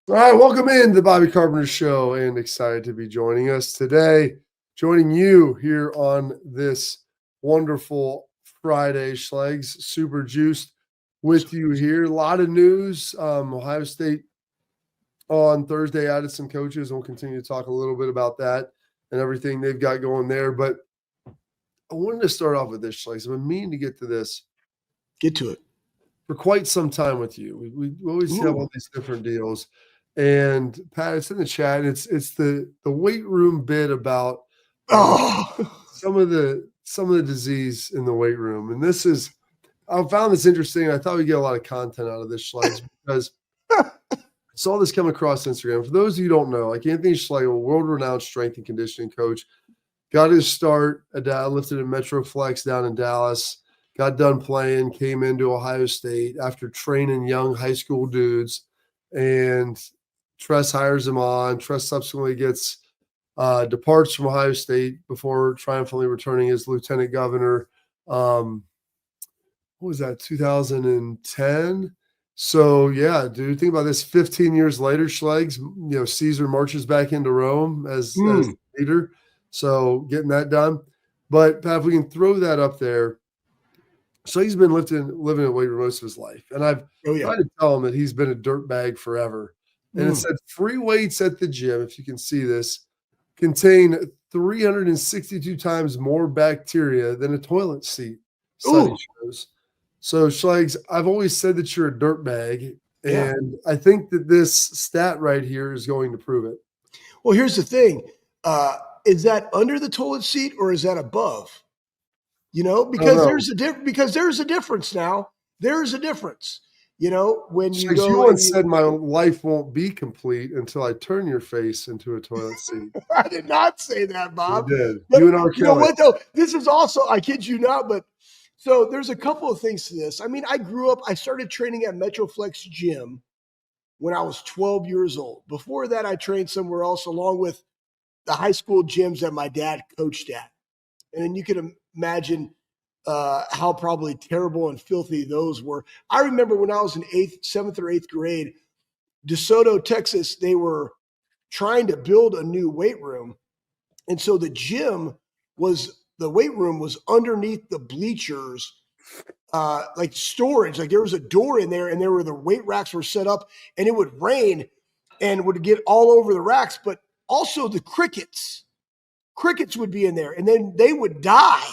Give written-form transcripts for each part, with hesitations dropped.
All right, welcome in to the Bobby Carpenter Show, and excited to be joining us today. Joining you here on this wonderful Friday, Schlegs, super juiced with you here. A lot of news. Ohio State on Thursday added some coaches, and we'll continue to talk a little bit about that and everything they've got going there. But I wanted to start off with this, Schlegs. I've been meaning to get to this Get to it. for quite some time with you. We always have all these different deals. And Pat, it's in the chat. And it's the weight room bit about some of the disease in the weight room. And this is, I found this interesting. I thought we'd get a lot of content out of this, Schlegs, because I saw this come across Instagram. For those of you who don't know, like Anthony Schlegel, world-renowned strength and conditioning coach, got his start lifted in Metroflex down in Dallas. Got done playing, came into Ohio State after training young high school dudes, and Tress hires him on. Tress subsequently departs from Ohio State before triumphantly returning as lieutenant governor. What was that, 2010? So, yeah, dude, think about this. 15 years later, Schlegs, Caesar marches back into Rome as leader. So, getting that done. But, Pat, if we can throw that up there. So he's been living in weight room most of his life. And I've tried to tell him that he's been a dirt bag forever. And it said free weights at the gym, if you can see this, contain 362 times more bacteria than a toilet seat, study shows. So, Schlegs, I've always said that you're a dirt bag. And I think that this stat right here is going to prove it. Well, here's the thing. Is that under the toilet seat or is that above? Because there's a difference now. There's a difference. When you go. You once said my life won't be complete until I turn your face into a toilet seat. I did not say that, Bob. You did. But you and R. You know what, though? This is also, I kid you not, but so there's a couple of things to this. I mean, I started training at Metroflex Gym when I was 12 years old. Before that, I trained somewhere else along with the high school gyms that my dad coached at. And then you can imagine how probably terrible and filthy those were. I remember when I was in 7th or 8th grade, DeSoto, Texas, they were trying to build a new weight room. And so the weight room was underneath the bleachers, like storage. Like there was a door in there and there were the weight racks were set up and it would rain and would get all over the racks. But also the crickets would be in there and then they would die.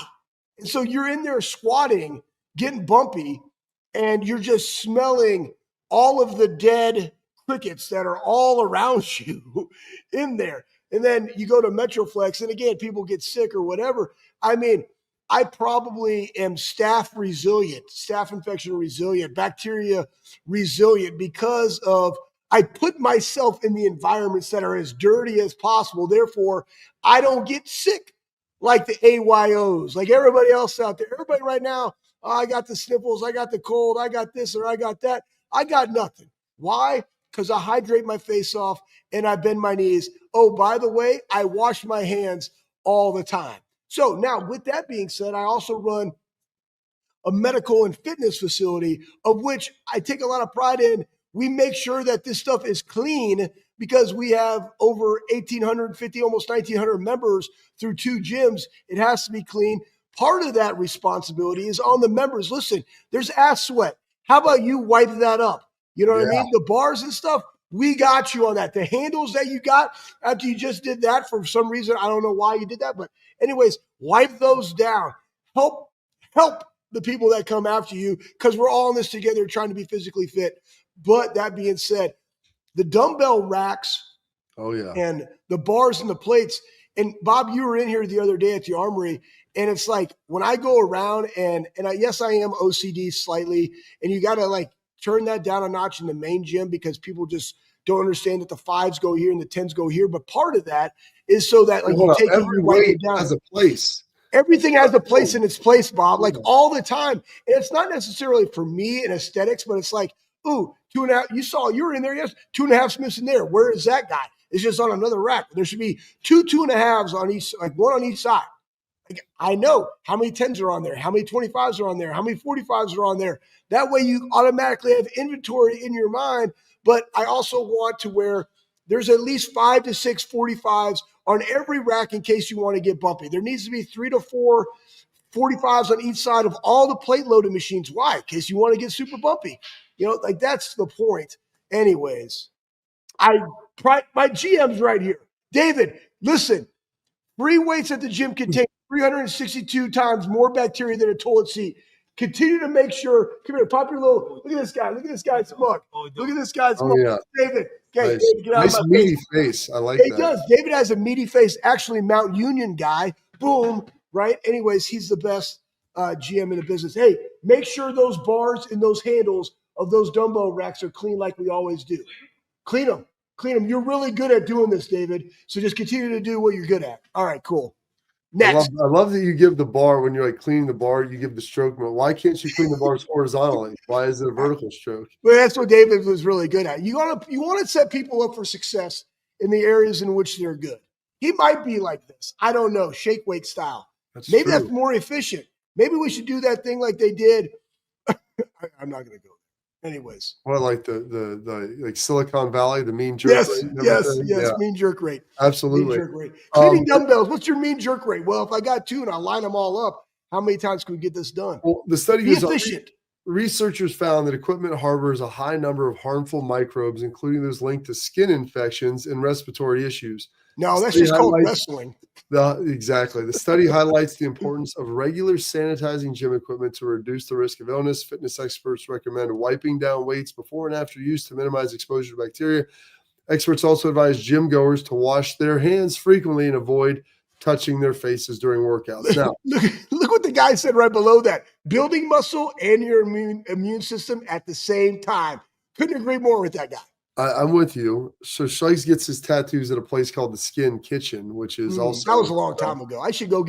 And so you're in there squatting, getting bumpy, and you're just smelling all of the dead crickets that are all around you in there. And then you go to Metroflex, and again, people get sick or whatever. I mean, I probably am staph infection resilient, bacteria resilient because of I put myself in the environments that are as dirty as possible. Therefore, I don't get sick like the AYOs, like everybody else out there. Everybody right now, I got the sniffles, I got the cold, I got this or I got that. I got nothing. Why? Because I hydrate my face off and I bend my knees. Oh, by the way, I wash my hands all the time. So now with that being said, I also run a medical and fitness facility of which I take a lot of pride in. We make sure that this stuff is clean because we have over 1,850, almost 1,900 members through 2 gyms. It has to be clean. Part of that responsibility is on the members. Listen, there's ass sweat. How about you wipe that up? You know what I mean? The bars and stuff, we got you on that. The handles that you got after you just did that for some reason, I don't know why you did that, but anyways, wipe those down. Help the people that come after you because we're all in this together trying to be physically fit. But that being said, the dumbbell racks and the bars and the plates, and Bob, you were in here the other day at the Armory, and it's like when I go around and yes, I am OCD slightly, and you got to like turn that down a notch in the main gym because people just don't understand that the 5s go here and the 10s go here. But part of that is so that like you take every weight has a place. Everything has a place in its place, Bob, like all the time. And it's not necessarily for me and aesthetics, but it's like, ooh, 2.5. You were in there, yes, 2.5 Smiths in there. Where is that guy? It's just on another rack. There should be 2 2.5s on each, like one on each side. I know how many 10s are on there, how many 25s are on there, how many 45s are on there. That way you automatically have inventory in your mind. But I also want to where there's at least 5 to 6 45s on every rack in case you want to get bumpy. There needs to be 3 to 4 45s on each side of all the plate loading machines. Why? In case you want to get super bumpy. Like that's the point. Anyways, my GM's right here. David, listen, free weights at the gym contain 362 times more bacteria than a toilet seat. Continue to make sure. Come here, pop your little. Look at this guy. Look at this guy's mug. Look at this guy's mug. Yeah. David. Okay, Nice. David, get out Nice of my meaty face. face. I like He that. does. David has a meaty face. Actually, Mount Union guy. Boom. Right. Anyways, he's the best GM in the business. Hey, make sure those bars and those handles of those dumbbell racks are clean like we always do. Clean them. Clean them. You're really good at doing this, David. So just continue to do what you're good at. All right, cool. Next. I love that you give the bar when you're like cleaning the bar, you give the stroke. Why can't you clean the bars horizontally? Why is it a vertical stroke? Well, that's what David was really good at. You want to set people up for success in the areas in which they're good. He might be like this. I don't know, shake weight style. Maybe that's more efficient. Maybe we should do that thing like they did. I'm not going to go. Anyways. What, like the like Silicon Valley, the mean jerk rate? Yes, mean jerk rate. Absolutely. Mean jerk rate. Cleaning dumbbells, what's your mean jerk rate? Well, if I got 2 and I line them all up, how many times can we get this done? Well, the study Be efficient. Researchers found that equipment harbors a high number of harmful microbes, including those linked to skin infections and respiratory issues. No, that's just called wrestling. Exactly. The study highlights the importance of regular sanitizing gym equipment to reduce the risk of illness. Fitness experts recommend wiping down weights before and after use to minimize exposure to bacteria. Experts also advise gym goers to wash their hands frequently and avoid touching their faces during workouts. Now, look what the guy said right below that. Building muscle and your immune system at the same time. Couldn't agree more with that guy. I'm with you. So Schleiks gets his tattoos at a place called the Skin Kitchen, which is also that was a long time ago. I should go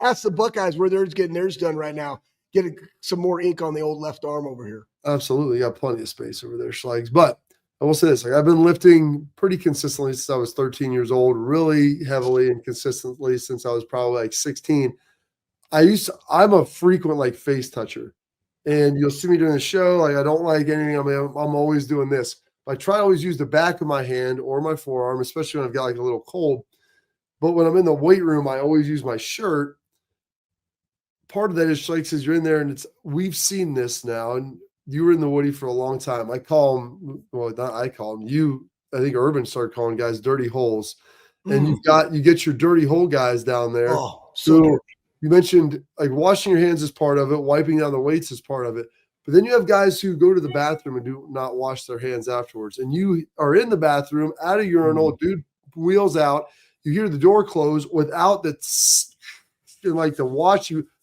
ask the Buckeyes where they're getting theirs done right now. Get some more ink on the old left arm over here. Absolutely, got plenty of space over there, Schleiks. But I will say this: like I've been lifting pretty consistently since I was 13 years old, really heavily and consistently since I was probably like 16. I'm a frequent like face toucher, and you'll see me doing the show. Like I don't like anything. I'm always doing this. I try to always use the back of my hand or my forearm, especially when I've got like a little cold. But when I'm in the weight room, I always use my shirt. Part of that is Schleiks says you're in there, and we've seen this now, and you were in the Woody for a long time. I call them, well, not I call them. I think Urban started calling guys dirty holes, and you get your dirty hole guys down there. Oh, so you mentioned like washing your hands is part of it, wiping down the weights is part of it. But then you have guys who go to the bathroom and do not wash their hands afterwards. And you are in the bathroom at a urinal, dude wheels out. You hear the door close without the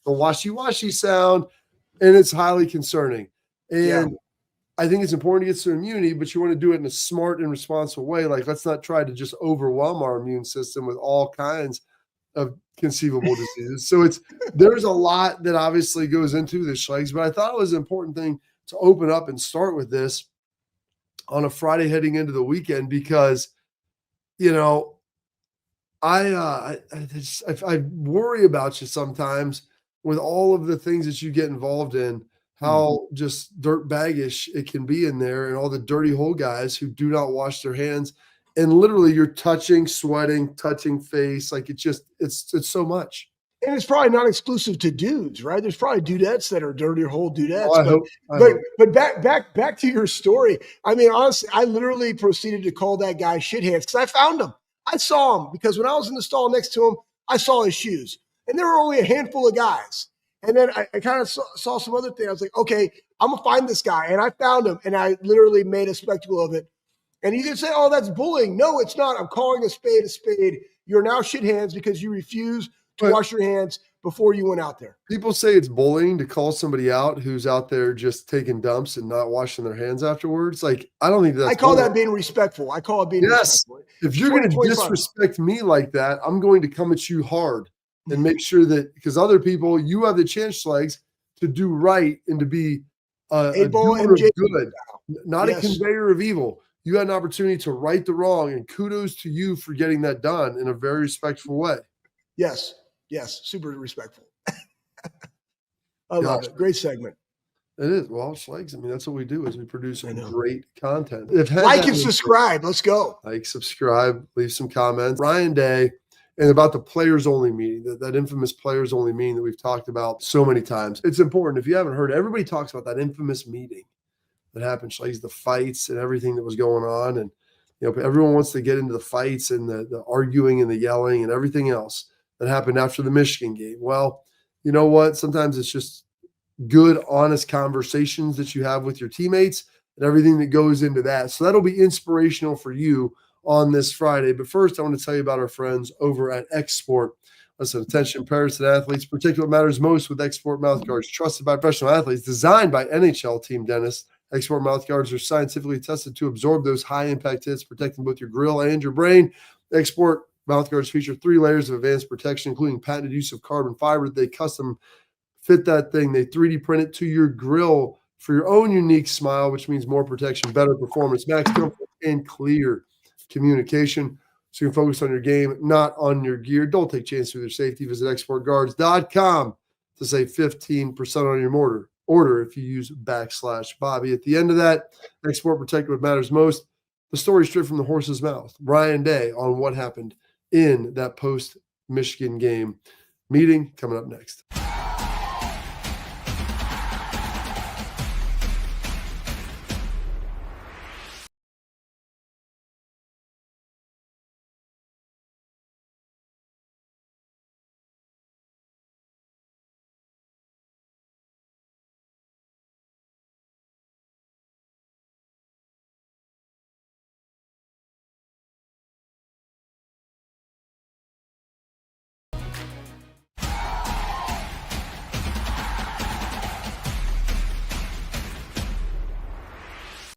washy sound, and it's highly concerning. And I think it's important to get some immunity, but you want to do it in a smart and responsible way. Like, let's not try to just overwhelm our immune system with all kinds of conceivable diseases. So there's a lot that obviously goes into this, Schleiks, but I thought it was an important thing to open up and start with this on a Friday heading into the weekend, because, I worry about you sometimes with all of the things that you get involved in, how just dirt baggish it can be in there, and all the dirty hole guys who do not wash their hands. And literally you're touching, sweating, touching face. Like it's so much. And it's probably not exclusive to dudes, right? There's probably dudettes that are dirty hole dudettes. Oh, but back to your story. I mean, honestly, I literally proceeded to call that guy shitheads because I found him. I saw him because when I was in the stall next to him, I saw his shoes. And there were only a handful of guys. And then I kind of saw some other thing. I was like, okay, I'm going to find this guy. And I found him, and I literally made a spectacle of it. And you can say, oh, that's bullying. No, it's not. I'm calling a spade a spade. You're now shit hands because you refuse to wash your hands before you went out there. People say it's bullying to call somebody out who's out there just taking dumps and not washing their hands afterwards. Like, I don't think that's I call that being respectful. I call it being respectful. If you're going to disrespect me like that, I'm going to come at you hard and make sure that, because other people, you have the chance, Schleiks, to do right and to be a doer of good, not a conveyor of evil. You had an opportunity to right the wrong, and kudos to you for getting that done in a very respectful way. Yes. Yes, super respectful. I love it. Great segment. It is. Well, Schlegs, I mean, that's what we do is we produce I know. great content. Like and subscribe. Let's go. Like, subscribe, leave some comments. Ryan Day, and about the players only meeting, that infamous players only meeting that we've talked about so many times. It's important. If you haven't heard, everybody talks about that infamous meeting that happened, Schlegs, the fights and everything that was going on. And, you know, everyone wants to get into the fights and the arguing and the yelling and everything else that happened after the Michigan game. Well, you know what? Sometimes it's just good, honest conversations that you have with your teammates and everything that goes into that. So that'll be inspirational for you on this Friday. But first, I want to tell you about our friends over at X-Sport. Listen, attention parents and athletes, particularly what matters most with X-Sport mouthguards, trusted by professional athletes, designed by NHL team dentists. X-Sport mouthguards are scientifically tested to absorb those high-impact hits, protecting both your grill and your brain. X-Sport mouthguards feature 3 layers of advanced protection, including patented use of carbon fiber. They custom fit that thing. They 3D print it to your grill for your own unique smile, which means more protection, better performance, max comfort, and clear communication. So you can focus on your game, not on your gear. Don't take chances with your safety. Visit exportguards.com to save 15% on your order if you use /Bobby. At the end of that, Export Protect what matters most. The story straight from the horse's mouth. Ryan Day on what happened in that post-Michigan game meeting coming up next.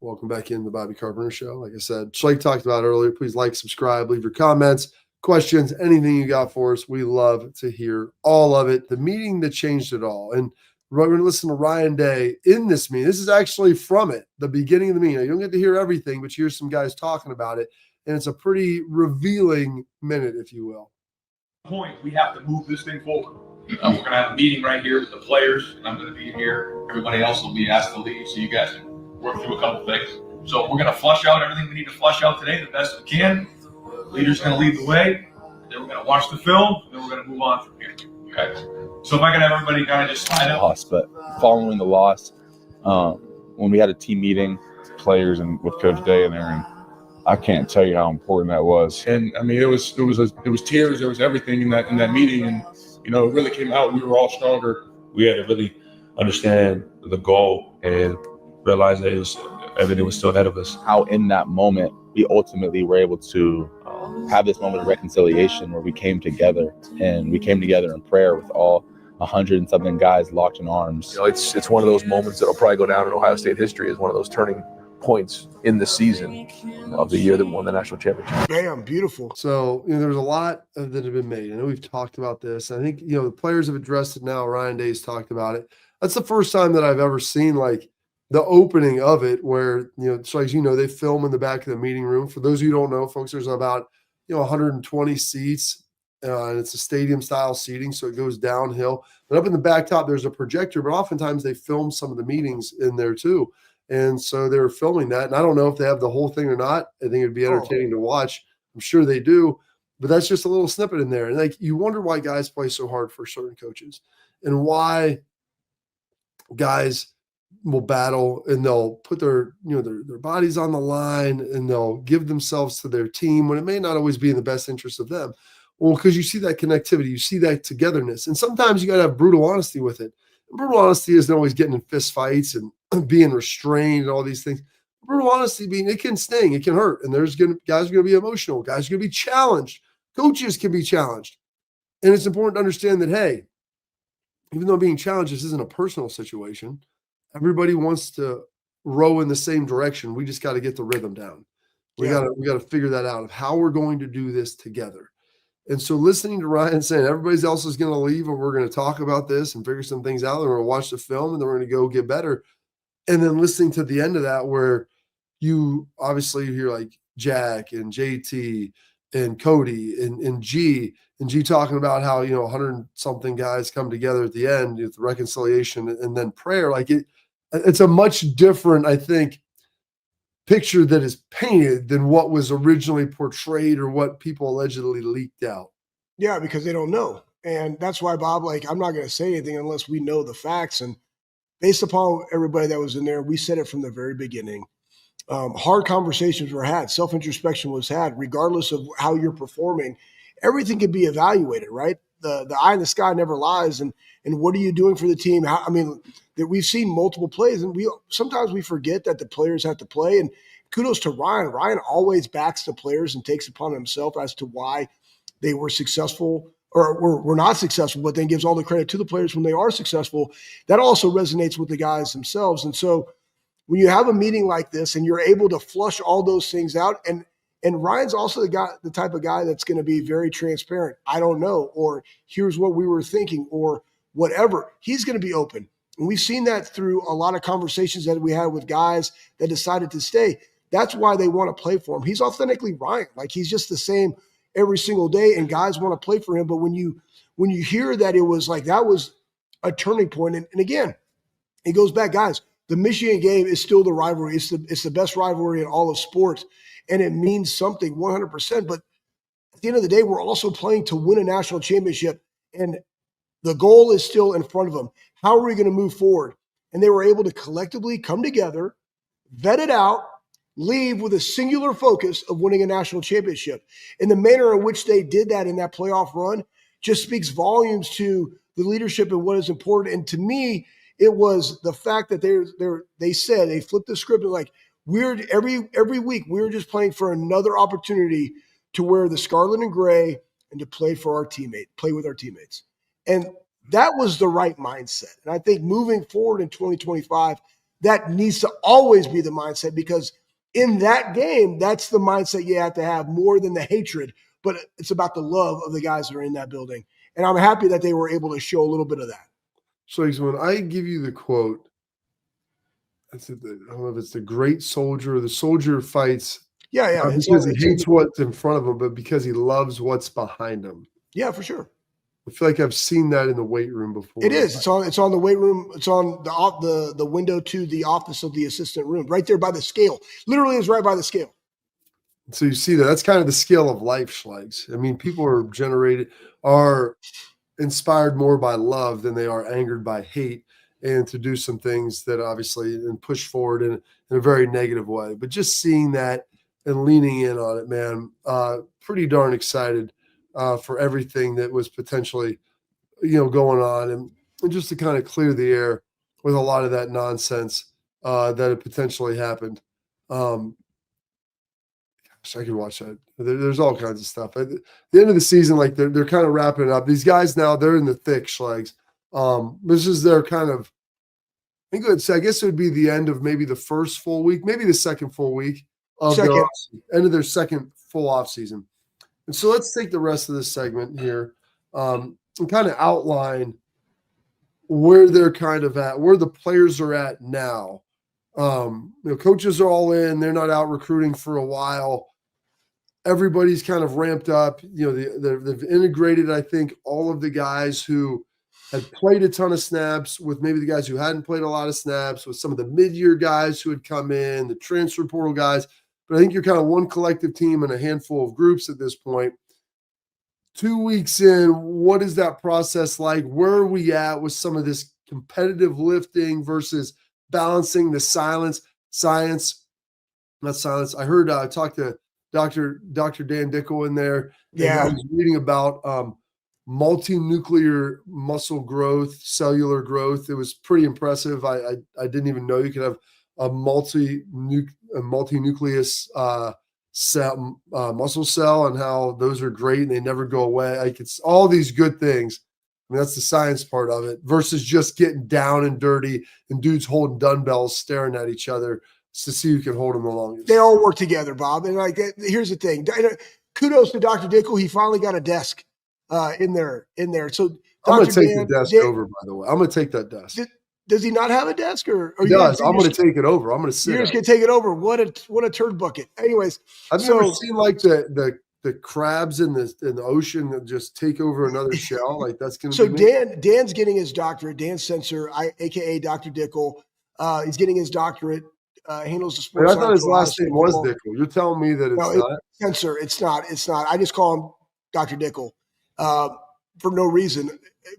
Welcome back in the Bobby Carpenter Show. Like I said, Schleich talked about earlier. Please like, subscribe, leave your comments, questions, anything you got for us. We love to hear all of it. The meeting that changed it all. And we're going to listen to Ryan Day in this meeting. This is actually from it, the beginning of the meeting. You don't get to hear everything, but you hear some guys talking about it. And it's a pretty revealing minute, if you will. Point, we have to move this thing forward. We're going to have a meeting right here with the players, and I'm going to be here. Everybody else will be asked to leave, so you guys can work through a couple things. So we're going to flush out everything we need to flush out today the best we can. The leader's going to lead the way. Then we're going to watch the film. Then we're going to move on from here. Okay. So if I can have everybody kind of just slide up. But following the loss, when we had a team meeting, players and with Coach Day in there, and I can't tell you how important that was. And I mean, it was tears, there was everything in that meeting, and you know, it really came out. We were all stronger. We had to really understand the goal and realize that everything was still ahead of us. How in that moment we ultimately were able to have this moment of reconciliation where we came together, and we came together in prayer with all 100 and something guys locked in arms. You know, it's one of those moments that'll probably go down in Ohio State history as one of those turning points in the season of the year that won the national championship. Bam, beautiful. So, you know, there's a lot that have been made. I know we've talked about this. I think, you know, the players have addressed it now. Ryan Day's talked about it. That's the first time that I've ever seen like the opening of it where, you know, so as you know, they film in the back of the meeting room. For those of you who don't know, folks, there's about, you know, 120 seats. And it's a stadium style seating, so it goes downhill. But up in the back top, there's a projector, but oftentimes they film some of the meetings in there too. And so they were filming that. And I don't know if they have the whole thing or not. I think it'd be entertaining to watch. I'm sure they do. But that's just a little snippet in there. And like you wonder why guys play so hard for certain coaches and why guys will battle and they'll put their, you know, their bodies on the line and they'll give themselves to their team when it may not always be in the best interest of them. Well, because you see that connectivity, you see that togetherness. And sometimes you got to have brutal honesty with it. And brutal honesty isn't always getting in fist fights and being restrained and all these things. Brutal honesty being, it can sting, it can hurt. And guys are going to be emotional. Guys are going to be challenged. Coaches can be challenged. And it's important to understand that, hey, even though being challenged, this isn't a personal situation. Everybody wants to row in the same direction. We just got to get the rhythm down. We got to figure that out of how we're going to do this together. And so listening to Ryan saying everybody else is going to leave and we're going to talk about this and figure some things out and we're going to watch the film and then we're going to go get better. And then listening to the end of that where you obviously hear like Jack and JT and Cody and G talking about how, 100 something guys come together at the end with reconciliation and then prayer. Like it's a much different, I think, picture that is painted than what was originally portrayed or what people allegedly leaked out. Yeah, because they don't know. And that's why, Bob, like, I'm not going to say anything unless we know the facts. And based upon everybody that was in there, we said it from the very beginning. Hard conversations were had. Self-introspection was had, regardless of how you're performing. Everything can be evaluated, right? The eye in the sky never lies. And what are you doing for the team? That we've seen multiple plays, and sometimes we forget that the players have to play. And kudos to Ryan. Ryan always backs the players and takes upon himself as to why they were successful or were not successful, but then gives all the credit to the players when they are successful. That also resonates with the guys themselves. And so when you have a meeting like this and you're able to flush all those things out, and Ryan's also the type of guy that's going to be very transparent. I don't know, or here's what we were thinking, or whatever. He's going to be open. And we've seen that through a lot of conversations that we had with guys that decided to stay. That's why they want to play for him. He's authentically Ryan. Like, he's just the same every single day, and guys want to play for him. But when you hear that it was like that was a turning point, and again, it goes back, guys, the Michigan game is still the rivalry. It's the best rivalry in all of sports, and it means something 100%. But at the end of the day, we're also playing to win a national championship, and the goal is still in front of them. How are we going to move forward? And they were able to collectively come together, vet it out, leave with a singular focus of winning a national championship. And the manner in which they did that in that playoff run just speaks volumes to the leadership and what is important. And to me, it was the fact that they flipped the script and like, every week we're just playing for another opportunity to wear the scarlet and gray and to play with our teammates. And that was the right mindset. And I think moving forward in 2025, that needs to always be the mindset, because in that game, that's the mindset you have to have more than the hatred, but it's about the love of the guys that are in that building. And I'm happy that they were able to show a little bit of that. So when I give you the quote, I don't know if it's the great soldier, the soldier fights. Yeah. Because he hates what's in front of him, but because he loves what's behind him. Yeah, for sure. I feel like I've seen that in the weight room before. It is. It's on the weight room. It's on the window to the office of the assistant room, right there by the scale. Literally is right by the scale. So you see that. That's kind of the scale of life, Schlegs. I mean, people are inspired more by love than they are angered by hate, and to do some things that obviously and push forward in a very negative way. But just seeing that and leaning in on it, man, pretty darn excited for everything that was potentially, going on, and just to kind of clear the air with a lot of that nonsense that had potentially happened. I could watch that. There's all kinds of stuff. At the end of the season, like they're kind of wrapping it up. These guys now, they're in the thick, Schlegs. This is their kind of, I guess it would be the end of maybe the first full week, maybe the second full week of their end of their second full off season. And so let's take the rest of this segment here and kind of outline where they're kind of at, where the players are at now. Coaches are all in. They're not out recruiting for a while. Everybody's kind of ramped up. They've integrated, I think, all of the guys who had played a ton of snaps with maybe the guys who hadn't played a lot of snaps, with some of the mid-year guys who had come in, the transfer portal guys. But I think you're kind of one collective team and a handful of groups at this point. 2 weeks in, what is that process like? Where are we at with some of this competitive lifting versus balancing the science? Not silence. I heard I talked to Dr. Dan Dickel in there. Yeah. I was reading about multinuclear muscle growth, cellular growth. It was pretty impressive. I didn't even know you could have a multi-nucleus cell, muscle cell, and how those are great and they never go away. Like, it's all these good things. I mean, that's the science part of it versus just getting down and dirty and dudes holding dumbbells staring at each other to see who can hold them the longest. They all work together, Bob. And here's the thing. Kudos to Dr. Dickel. He finally got a desk in there. So I'm going to take the desk over, by the way. I'm going to take that desk. Does he not have a desk? Or he does. I'm going to take it over. I'm going to sit. You're just going to take it over. What a turd bucket. Anyways. I've never seen like the the crabs in the ocean that just take over another shell. Like that's going to So be Dan's getting his doctorate. Dan Sensor, aka Dr. Dickel, he's getting his doctorate. Handles the Wait, sports. I thought his Ohio last State name was football. Dickel. You're telling me that it's No, not? Sensor. It's not. It's not. I just call him Dr. Dickel for no reason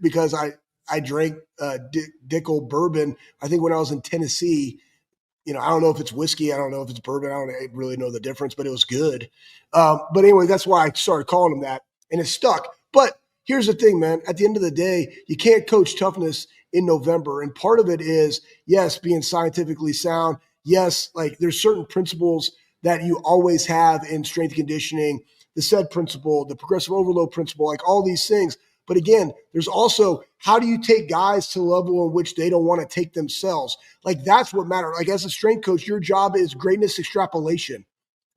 because I drank Dickel bourbon. I think when I was in Tennessee. I don't know if it's whiskey. I don't know if it's bourbon. I don't really know the difference, but it was good. But anyway, that's why I started calling him that, and it stuck. But here's the thing, man. At the end of the day, you can't coach toughness in November. And part of it is, yes, being scientifically sound. Yes, like there's certain principles that you always have in strength and conditioning, the SAID principle, the progressive overload principle, like all these things. But again, there's also how do you take guys to the level in which they don't want to take themselves? Like that's what matters. Like as a strength coach, your job is greatness extrapolation.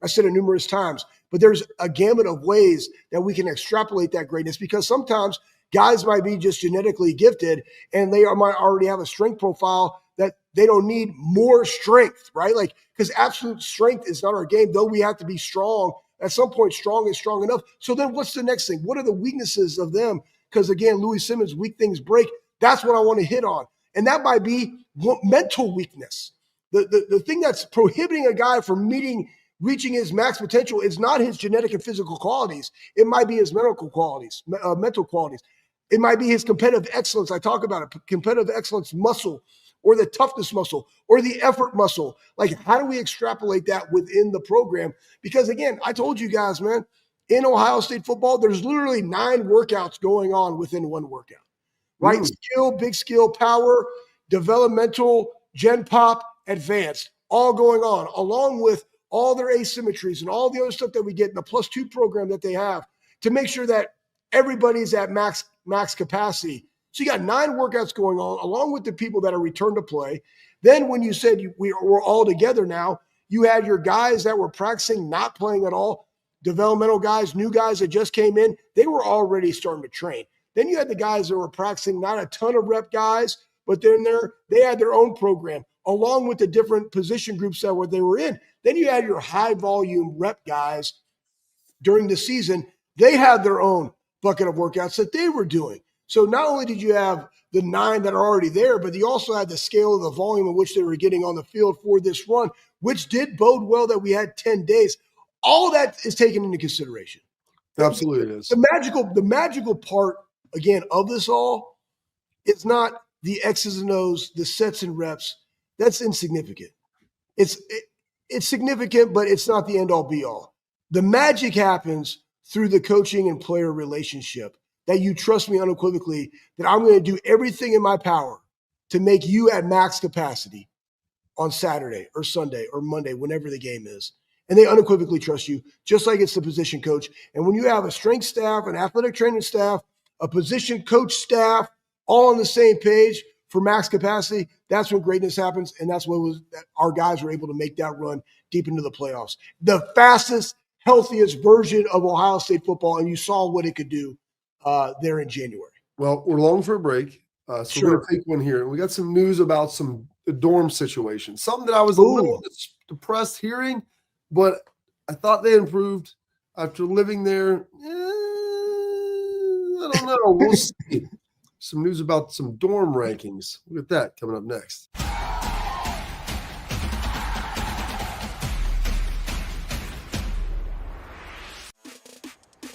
I said it numerous times, but there's a gamut of ways that we can extrapolate that greatness because sometimes guys might be just genetically gifted and they might already have a strength profile that they don't need more strength, right? Like because absolute strength is not our game, though we have to be strong. At some point, strong is strong enough. So then what's the next thing? What are the weaknesses of them? Because again, Louis Simmons, weak things break. That's what I want to hit on. And that might be mental weakness. The thing that's prohibiting a guy from reaching his max potential is not his genetic and physical qualities. It might be his mental qualities. It might be his competitive excellence. I talk about it, competitive excellence muscle or the toughness muscle or the effort muscle. Like, how do we extrapolate that within the program? Because again, I told you guys, man, in Ohio State football, there's literally 9 workouts going on within one workout, right? Skill, big skill, power, developmental, gen pop, advanced, all going on, along with all their asymmetries and all the other stuff that we get in the +2 program that they have to make sure that everybody's at max capacity. So you got 9 workouts going on, along with the people that are returned to play. Then when you said we're all together now, you had your guys that were practicing, not playing at all, developmental guys, new guys that just came in, they were already starting to train. Then you had the guys that were practicing, not a ton of rep guys, but then they had their own program, along with the different position groups that they were in. Then you had your high volume rep guys during the season. They had their own bucket of workouts that they were doing. So not only did you have the 9 that are already there, but you also had the scale of the volume in which they were getting on the field for this run, which did bode well that we had 10 days. All that is taken into consideration. Absolutely it is. The magical part, again, of this all is not the X's and O's, the sets and reps. That's insignificant. It's significant, but it's not the end-all, be-all. The magic happens through the coaching and player relationship, that you trust me unequivocally that I'm going to do everything in my power to make you at max capacity on Saturday or Sunday or Monday, whenever the game is. And they unequivocally trust you, just like it's the position coach. And when you have a strength staff, an athletic training staff, a position coach staff, all on the same page for max capacity, that's when greatness happens. And that's when our guys were able to make that run deep into the playoffs. The fastest, healthiest version of Ohio State football. And you saw what it could do there in January. Well, we're long for a break. So Sure. we're going to take one here. We got some news about the dorm situation. Something that I was a little depressed hearing, but I thought they improved after living there. I don't know. We'll see. Some news about some dorm rankings. Look at that coming up next.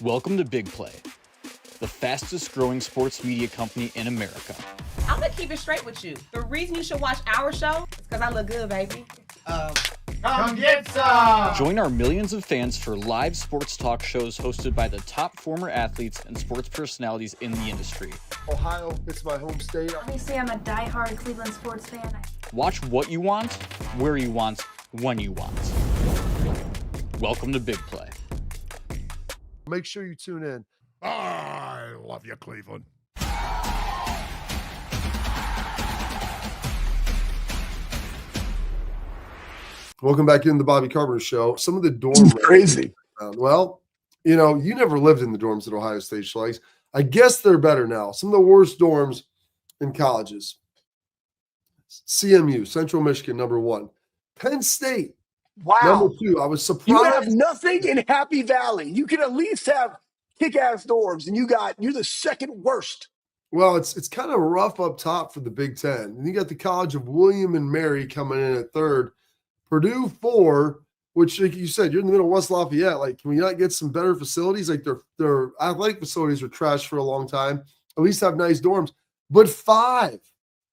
Welcome to Big Play, the fastest growing sports media company in America. I'm gonna keep it straight with you. The reason you should watch our show is because I look good, baby. Come get some! Join our millions of fans for live sports talk shows hosted by the top former athletes and sports personalities in the industry. Ohio, it's my home state. Obviously, I'm a diehard Cleveland sports fan. Watch what you want, where you want, when you want. Welcome to Big Play. Make sure you tune in. I love you, Cleveland. Welcome back in the Bobby Carpenter Show. Some of the dorm crazy. Well, you never lived in the dorms at Ohio State, Schleichs. I guess they're better now. Some of the worst dorms in colleges. CMU, Central Michigan, number 1. Penn State, Wow. Number 2, I was You have surprised. nothing in Happy Valley. You can at least have kick-ass dorms, and you're the second worst. Well, it's kind of rough up top for the Big Ten. And you got the College of William and Mary coming in at 3rd. Purdue 4, which, like you said, you're in the middle of West Lafayette. Like, can we not get some better facilities? Like, their athletic facilities were trash for a long time. At least have nice dorms. But 5,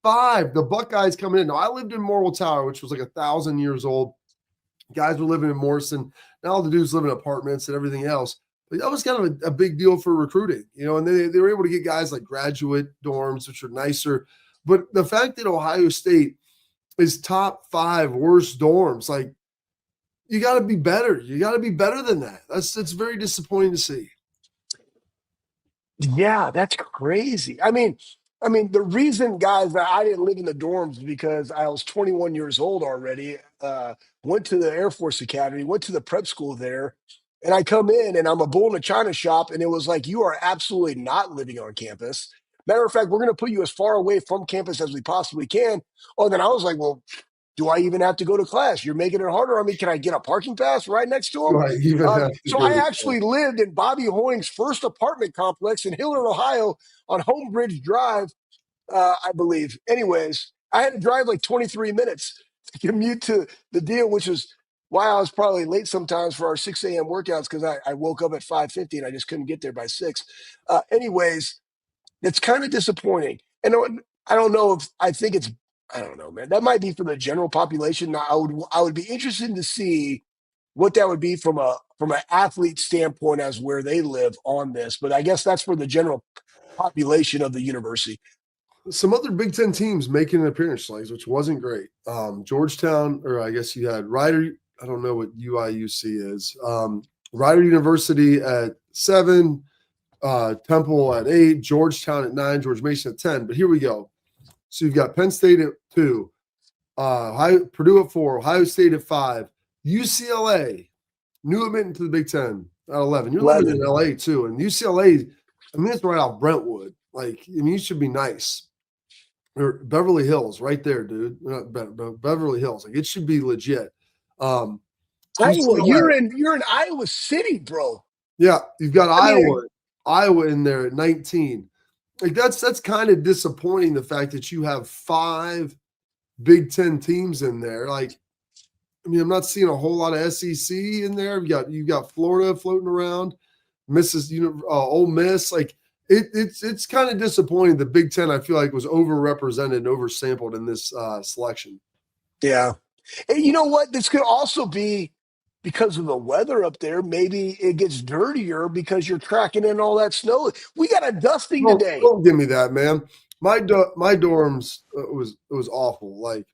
the Buckeyes coming in. Now, I lived in Morrill Tower, which was like 1,000 years old. Guys were living in Morrison. Now all the dudes live in apartments and everything else. But that was kind of a big deal for recruiting, and they were able to get guys like graduate dorms, which are nicer. But the fact that Ohio State is top 5 worst dorms, like, you got to be better. You got to be better than that. That's very disappointing to see. Yeah, that's crazy. I mean, the reason, guys, that I didn't live in the dorms is because I was 21 years old already. Went to the Air Force Academy, went to the prep school there, and I come in and I'm a bull in a china shop, and it was like, you are absolutely not living on campus. Matter of fact, we're going to put you as far away from campus as we possibly can. Oh, then I was like, well, do I even have to go to class? You're making it harder on me. Can I get a parking pass right next to Do them? I even have to So go I to actually lived in Bobby Hoying's first apartment complex in Hillard, Ohio on Homebridge Drive, I believe. Anyways, I had to drive like 23 minutes to commute to the deal, which is why I was probably late sometimes for our 6 a.m. workouts, because I woke up at 5:50 and I just couldn't get there by 6. Anyways, it's kind of disappointing. And I don't know if I think it's, I don't know, man. That might be for the general population. Now, I would be interested to see what that would be from an athlete standpoint as where they live on this. But I guess that's for the general population of the university. Some other Big Ten teams making an appearance, which wasn't great. Georgetown, or I guess you had Rider. I don't know what UIUC is. Rider University at 7, Temple at 8, Georgetown at 9, George Mason at 10. But here we go. So you've got Penn State at 2, Purdue at 4, Ohio State at 5, UCLA, new admitted to the Big Ten at 11. You're living in LA too. And UCLA, it's right off Brentwood. You should be nice. Or Beverly Hills, right there, dude. Not Beverly Hills. It should be legit. Iowa, you're in Iowa City, bro. Yeah, you've got Iowa in there at 19. That's kind of disappointing, the fact that you have 5 Big Ten teams in there. I'm not seeing a whole lot of SEC in there. You've got Florida floating around, Ole Miss. It's kind of disappointing. The Big Ten, I feel like, was overrepresented and oversampled in this selection. Yeah. And you know what? This could also be because of the weather up there. Maybe it gets dirtier because you're tracking in all that snow. We got a dusting today. Don't give me that, man. My dorms, it was awful.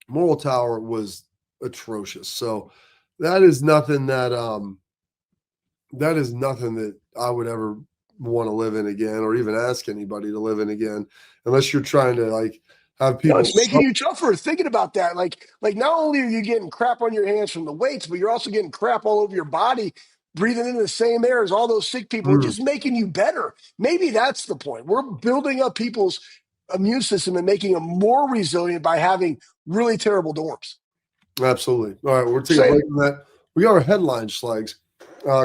Morrill Tower was atrocious. So that is nothing that I would ever want to live in again, or even ask anybody to live in again, unless you're trying to have people. It's making you tougher thinking about that. Like not only are you getting crap on your hands from the weights, but you're also getting crap all over your body, breathing in the same air as all those sick people. It's just making you better. Maybe that's the point. We're building up people's immune system and making them more resilient by having really terrible dorms. Absolutely. All right, we're taking a break from that. We got our headline Schlags.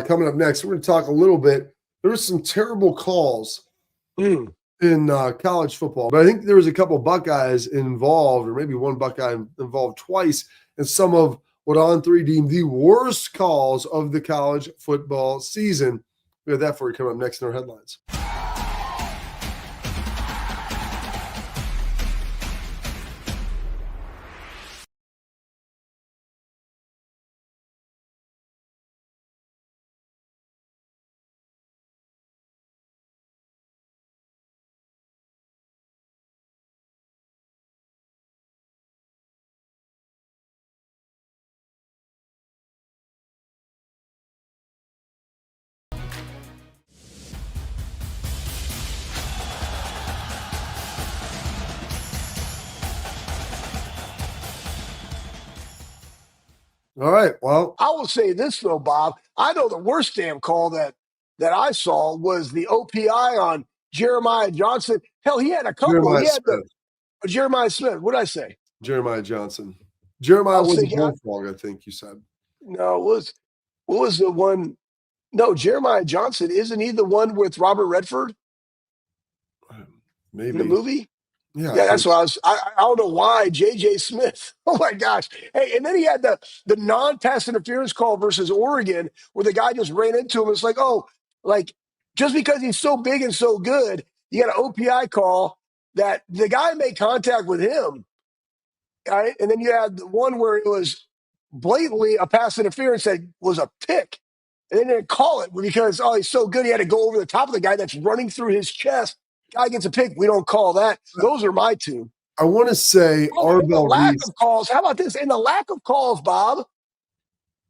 Coming up next, we're going to talk a little bit. There were some terrible calls in college football, but I think there was a couple Buckeyes involved, or maybe one Buckeye involved twice, in some of what On3 deemed the worst calls of the college football season. We have that for you coming up next in our headlines. All right. Well, I will say this though, Bob. I know the worst damn call that I saw was the OPI on Jeremiah Johnson. Hell, he had a couple. Jeremiah Smith. What did I say? Jeremiah Johnson. Jeremiah was a thinking, bullfrog, I think you said. no, what was the one? No, Jeremiah Johnson. Isn't he the one with Robert Redford Maybe in the movie? Yeah, Yeah, that's what I was. I don't know why J.J. Smith. Oh my gosh! Hey, and then he had the non-pass interference call versus Oregon, where the guy just ran into him. It's like, oh, like just because he's so big and so good, you got an OPI call that the guy made contact with him. All right, and then you had the one where it was blatantly a pass interference that was a pick, and they didn't call it because he's so good he had to go over the top of the guy that's running through his chest. Guy gets a pick. We don't call that. Those are my two. I want to say And the Arvell lack Reese. of calls. How about this? And the lack of calls, Bob,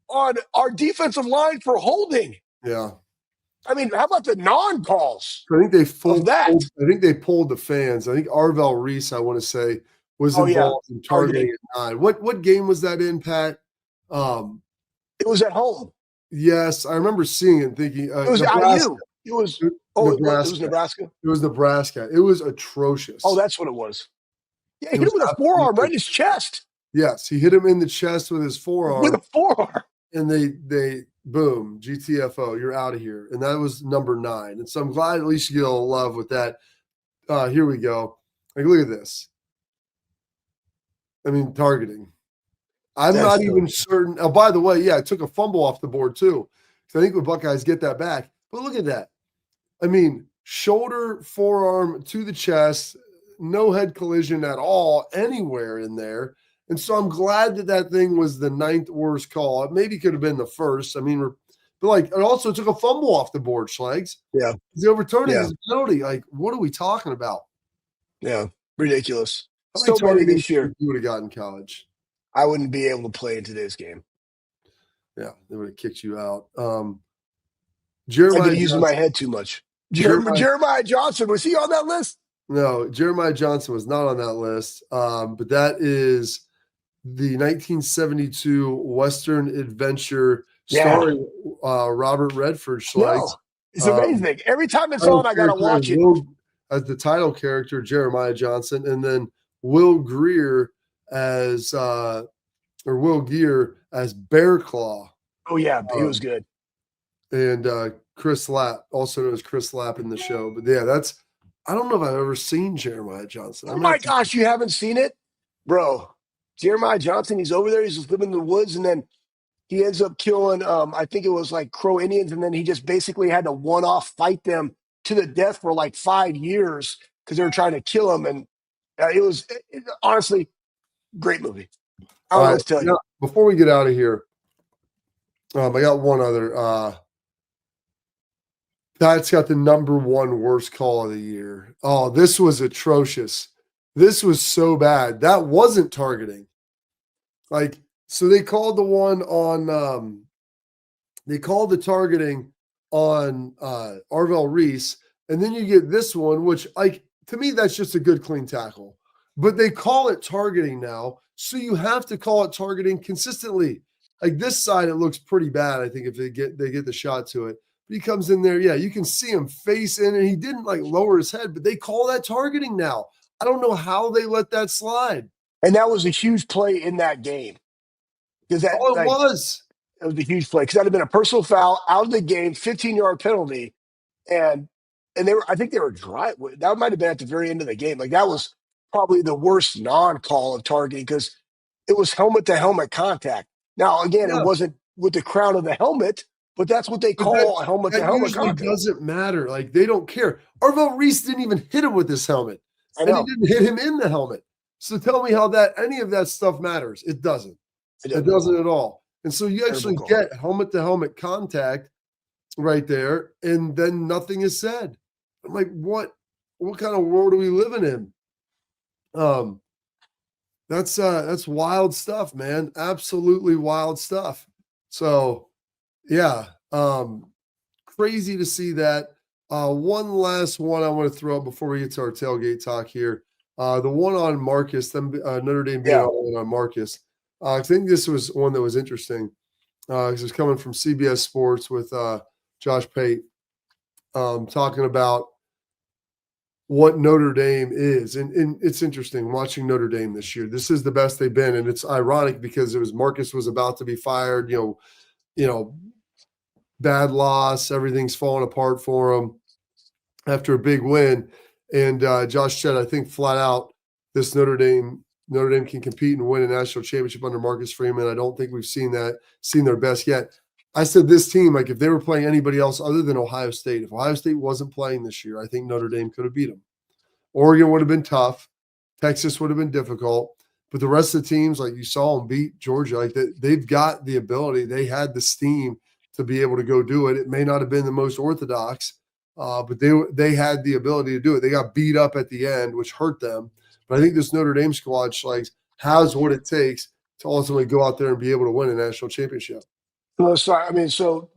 on our defensive line for holding. Yeah. I mean, how about the non-calls? I think they that. I think they pulled the fans. I think Arvell Reese, I want to say, was involved in targeting at 9. What game was that in, Pat? It was at home. Yes, I remember seeing it and thinking it was Nebraska. IU. It was Nebraska. It was Nebraska. It was Nebraska. It was atrocious. Oh, that's what it was. Yeah, he hit him with a forearm right in his chest. Yes, he hit him in the chest with his forearm. With a forearm. And they boom, GTFO, you're out of here. And that was number 9. And so I'm glad at least you get a little love with that. Here we go. Like, look at this. I mean, targeting. I'm not even certain. Oh, by the way, yeah, I took a fumble off the board too. So I think the Buckeyes get that back. But look at that. I mean, shoulder, forearm to the chest, no head collision at all anywhere in there. And so I'm glad that thing was the 9th worst call. It maybe could have been the first. I mean, but like, it also took a fumble off the board, Schlags. Yeah. The overturning is a penalty. Like, what are we talking about? Yeah. Ridiculous. So many this year. You would have gotten college. I wouldn't be able to play in today's game. Yeah, they would have kicked you out. Jeremiah I've been using my head too much. Jeremiah Johnson, was he on that list? No, Jeremiah Johnson was not on that list. But that is the 1972 Western Adventure starring Robert Redford. No, it's amazing. Every time it's on, I got to watch it. As the title character, Jeremiah Johnson, and then Will Greer as Will Gear as Bear Claw. Oh yeah, he was good. And Chris Lapp, also known as Chris Lapp in the show. But yeah, I don't know if I've ever seen Jeremiah Johnson. Oh my gosh, you haven't seen it? Bro, Jeremiah Johnson, he's over there, he's just living in the woods, and then he ends up killing I think it was like Crow Indians, and then he just basically had to one-off fight them to the death for like 5 years because they were trying to kill him. And it was honestly great movie. I don't know what to tell you. Before we get out of here, I got one other. That's got the number 1 worst call of the year. Oh, this was atrocious. This was so bad. That wasn't targeting. Like, so they called the one on they called the targeting on Arvell Reese, and then you get this one, which, like, to me, that's just a good clean tackle. But they call it targeting now, so you have to call it targeting consistently. Like this side, it looks pretty bad, I think, if they get the shot to it. But he comes in there, yeah, you can see him face in, and he didn't like lower his head, but they call that targeting now. I don't know how they let that slide. And that was a huge play in that game. Because it was. It was a huge play because that had been a personal foul out of the game, 15-yard penalty, and I think they were dry. That might have been at the very end of the game. Like that was probably the worst non-call of targeting because it was helmet-to-helmet contact. Now, again, it wasn't with the crown of the helmet, but that's what they call a helmet-to-helmet contact. It doesn't matter. Like, they don't care. Arvell Reese didn't even hit him with his helmet. I know. And he didn't hit him in the helmet. So tell me how any of that stuff matters. It doesn't. It doesn't at all. And so you actually get helmet-to-helmet contact right there, and then nothing is said. I'm like, what kind of world are we living in? That's wild stuff, man. Absolutely wild stuff. So yeah, crazy to see that. One last one I want to throw up before we get to our tailgate talk here. The one on Marcus, Notre Dame being on Marcus. I think this was one that was interesting because it's coming from CBS Sports with Josh Pate talking about what Notre Dame is. And it's interesting watching Notre Dame this year. This is the best they've been. And it's ironic because it was Marcus was about to be fired, bad loss, everything's falling apart for him after a big win. And Josh said, I think flat out, this Notre Dame can compete and win a national championship under Marcus Freeman. I don't think we've seen their best yet. I said this team, like if they were playing anybody else other than Ohio State, if Ohio State wasn't playing this year, I think Notre Dame could have beat them. Oregon would have been tough. Texas would have been difficult. But the rest of the teams, like you saw them beat Georgia, like they've got the ability. They had the steam to be able to go do it. It may not have been the most orthodox, but they had the ability to do it. They got beat up at the end, which hurt them. But I think this Notre Dame squad has what it takes to ultimately go out there and be able to win a national championship. Well, so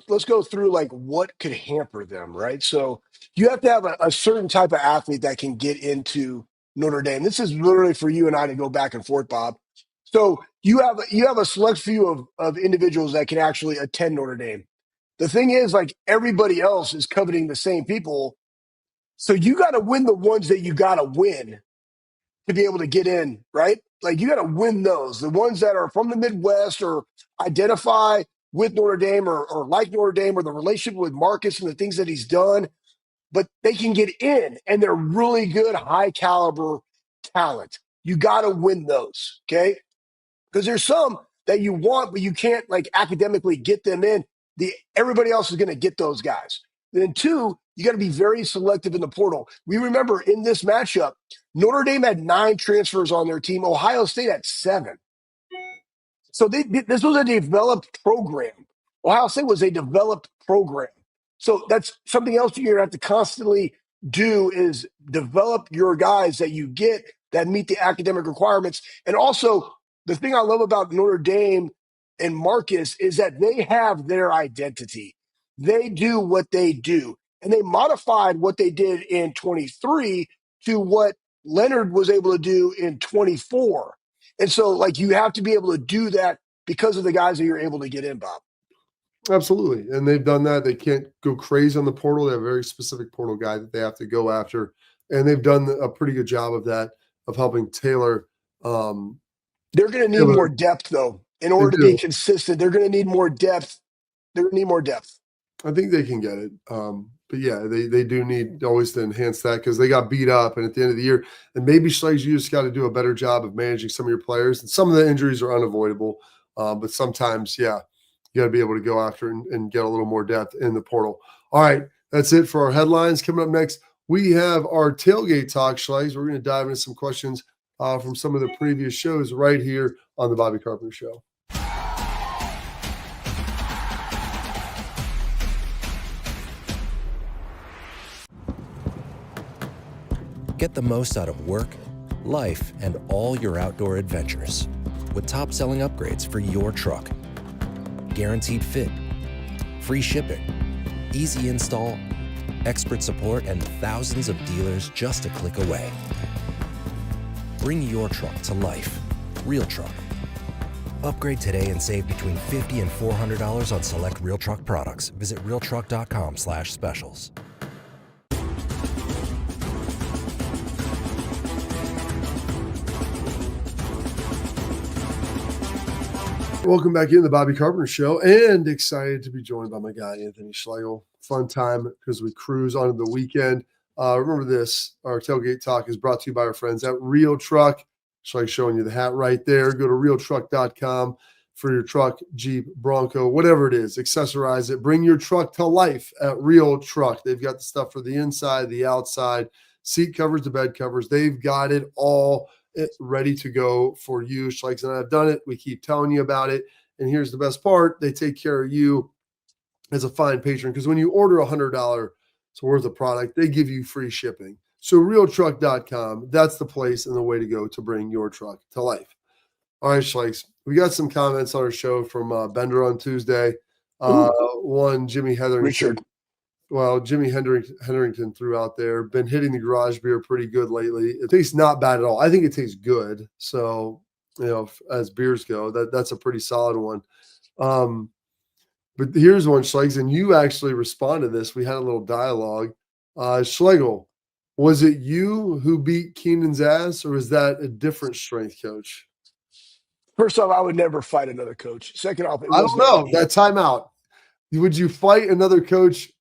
let's go through like what could hamper them, right? So you have to have a certain type of athlete that can get into Notre Dame. This is literally for you and I to go back and forth, Bob. So you have a select few of individuals that can actually attend Notre Dame. The thing is, like everybody else is coveting the same people. So you got to win the ones that you got to win to be able to get in, right? Like you got to win those. The ones that are from the Midwest or identify with Notre Dame or like Notre Dame or the relationship with Marcus and the things that he's done, but they can get in and they're really good, high caliber talent. You got to win those, okay? Because there's some that you want, but you can't like academically get them in. Everybody else is going to get those guys. Then two, you got to be very selective in the portal. We remember in this matchup, Notre Dame had 9 transfers on their team. Ohio State had 7. So this was a developed program. Ohio State was a developed program. So that's something else you're going to have to constantly do is develop your guys that you get that meet the academic requirements. And also, the thing I love about Notre Dame and Marcus is that they have their identity. They do what they do. And they modified what they did in 23 to what Leonard was able to do in 24. And so, like, you have to be able to do that because of the guys that you're able to get in, Bob. Absolutely. And they've done that. They can't go crazy on the portal. They have a very specific portal guy that they have to go after. And they've done a pretty good job of that, of helping tailor. They're going to need more depth, though. In order to be consistent, they're going to need more depth. They're going to need more depth. I think they can get it. But yeah, they do need always to enhance that because they got beat up. And at the end of the year, and maybe Schlegel, you just got to do a better job of managing some of your players. And some of the injuries are unavoidable. But sometimes, yeah, you got to be able to go after and get a little more depth in the portal. All right, that's it for our headlines. Coming up next, we have our tailgate talk, Schlegel. We're going to dive into some questions from some of the previous shows right here on the Bobby Carpenter Show. Get the most out of work, life, and all your outdoor adventures with top-selling upgrades for your truck. Guaranteed fit, free shipping, easy install, expert support, and thousands of dealers just a click away. Bring your truck to life. Real Truck. Upgrade today and save between $50 and $400 on select Real Truck products. Visit realtruck.com/specials. Welcome back in the Bobby Carpenter Show, and excited to be joined by my guy, Anthony Schlegel. Fun time because we cruise on the weekend. Remember this, our tailgate talk is brought to you by our friends at Real Truck. Schlegel showing you the hat right there. Go to realtruck.com for your truck, Jeep, Bronco, whatever it is. Accessorize it. Bring your truck to life at Real Truck. They've got the stuff for the inside, the outside, seat covers, the bed covers. They've got it all ready to go for you. Schlegel and I have done it. We keep telling you about it. And here's the best part. They take care of you as a fine patron because when you order $100 worth of product, they give you free shipping. So realtruck.com, that's the place and the way to go to bring your truck to life. All right, Schlegel, we got some comments on our show from Bender on Tuesday. One, Jimmy Hetherington. Richard. Well, Jimmy Hetherington threw out there, been hitting the garage beer pretty good lately. It tastes not bad at all. I think it tastes good. So, as beers go, that's a pretty solid one. But here's one, Schlegel, and you actually responded to this. We had a little dialogue. Schlegel, Was it you who beat Keenan's ass, or is that a different strength coach? First off, I would never fight another coach. Second off, I don't know. That timeout. Would you fight another coach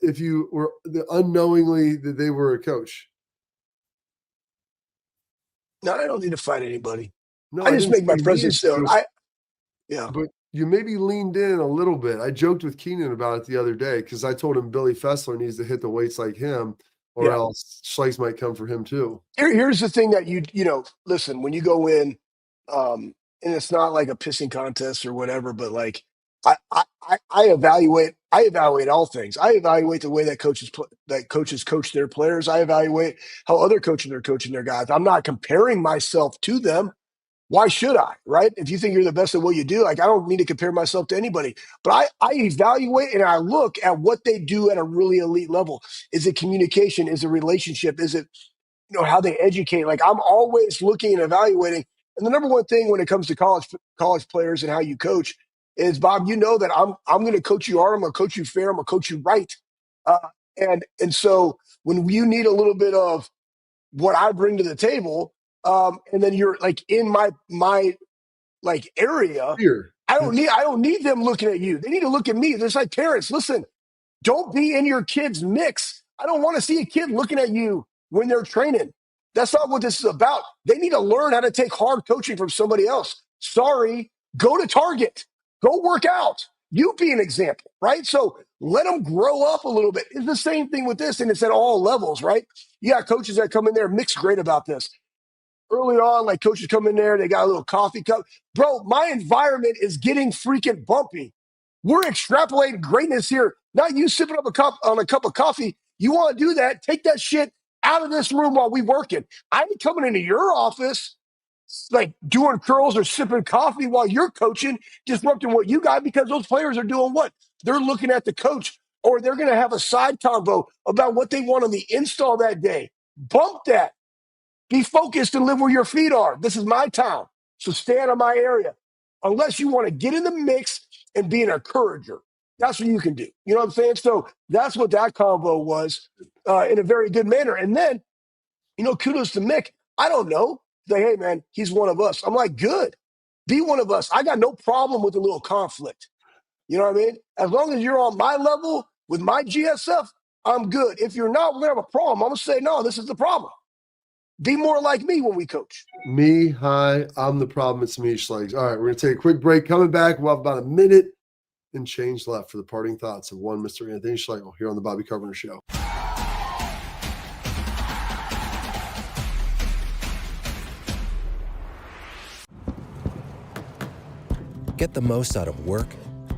if you were unknowingly that they were a coach? No, I don't need to fight anybody. No, I just didn't make my say you presence needed known. to, Yeah. but you maybe leaned in a little bit. I joked with Keenan about it the other day because I told him Billy Fessler needs to hit the weights like him, or else Schleichs might come for him too. Here's the thing that listen, when you go in, and it's not like a pissing contest or whatever, but like I evaluate all things. I evaluate the way that coaches coach their players. I evaluate how other coaches are coaching their guys. I'm not comparing myself to them. Why should I? Right? If you think you're the best at what you do, like I don't need to compare myself to anybody. But I evaluate and I look at what they do at a really elite level. Is it communication? Is it relationship? Is it how they educate? Like I'm always looking and evaluating. And the number one thing when it comes to college players and how you coach is, Bob, that I'm going to coach you hard. I'm going to coach you fair. I'm going to coach you right. And so when you need a little bit of what I bring to the table, and then you're like in my like area, Here. I don't need them looking at you. They need to look at me. There's like parents, listen, don't be in your kid's mix. I don't want to see a kid looking at you when they're training. That's not what this is about. They need to learn how to take hard coaching from somebody else. Sorry, go to Target, go work out. You be an example, right? So let them grow up a little bit. It's the same thing with this, and it's at all levels, right? You got coaches that come in there, Mick's great about this. Early on, like coaches come in there, they got a little coffee cup. Bro, my environment is getting freaking bumpy. We're extrapolating greatness here. Not you sipping up a cup of coffee. You want to do that? Take that shit out of this room while we working. I ain't coming into your office like doing curls or sipping coffee while you're coaching, disrupting what you got, because those players are doing what? They're looking at the coach, or they're going to have a side convo about what they want on the install that day. Bump that. Be focused and live where your feet are. This is my town, so stay out of my area. Unless you want to get in the mix and be an encourager. That's what you can do. You know what I'm saying? So that's what that convo was in a very good manner. And then, kudos to Mick. I don't know. Say, hey, man, he's one of us. I'm like, good. Be one of us. I got no problem with a little conflict. You know what I mean? As long as you're on my level with my GSF, I'm good. If you're not, we're going to have a problem. I'm going to say, no, this is the problem. Be more like me when we coach. Me, hi, I'm the problem. It's me, Schleichs. All right, we're going to take a quick break. Coming back, we'll have about a minute and change left for the parting thoughts of one Mr. Anthony Schlegel here on the Bobby Carpenter Show. Get the most out of work,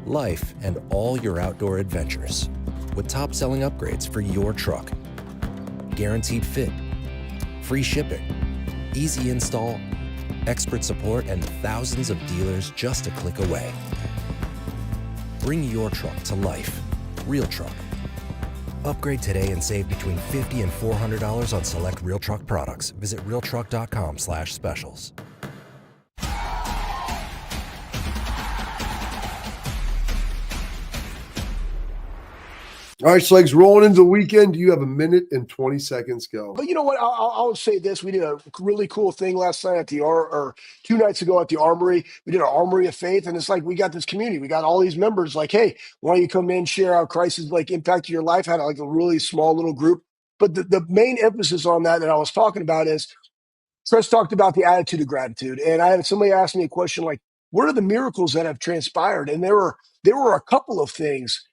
life, and all your outdoor adventures with top-selling upgrades for your truck. Guaranteed fit, free shipping, easy install, expert support, and thousands of dealers just a click away. Bring your truck to life. Real Truck. Upgrade today and save between $50 and $400 on select Real Truck products. Visit realtruck.com/specials. All right, Schlegels, rolling into the weekend. You have a minute and 20 seconds. Go. But you know what? I'll say this. We did a really cool thing last night at or 2 nights ago at the Armory. We did an Armory of Faith, and it's like we got this community. We got all these members like, hey, why don't you come in, share how Christ has like impacted your life? Had like a really small little group. But the main emphasis on that I was talking about is Chris talked about the attitude of gratitude. And I had somebody ask me a question like, what are the miracles that have transpired? And there were a couple of things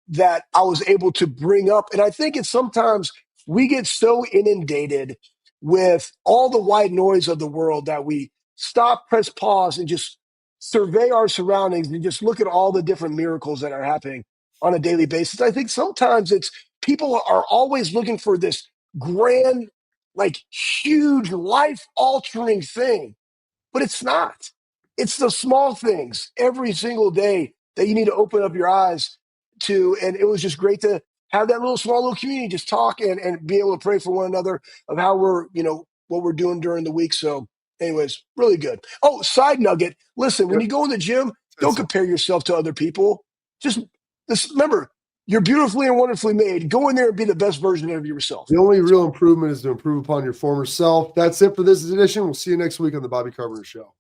that I was able to bring up. And I think it's sometimes we get so inundated with all the white noise of the world that we stop, press pause, and just survey our surroundings and just look at all the different miracles that are happening on a daily basis. I think sometimes it's people are always looking for this grand, like huge life altering thing, but it's not. It's the small things every single day that you need to open up your eyes to. And it was just great to have that small little community, just talk and be able to pray for one another of how we're, what we're doing during the week. So anyways, really good. Oh, side nugget. Listen, when you go in the gym, don't compare yourself to other people. Just remember, You're beautifully and wonderfully made. Go in there and be the best version of yourself. The only real improvement is to improve upon your former self. That's it for this edition. We'll see you next week on the Bobby Carpenter Show.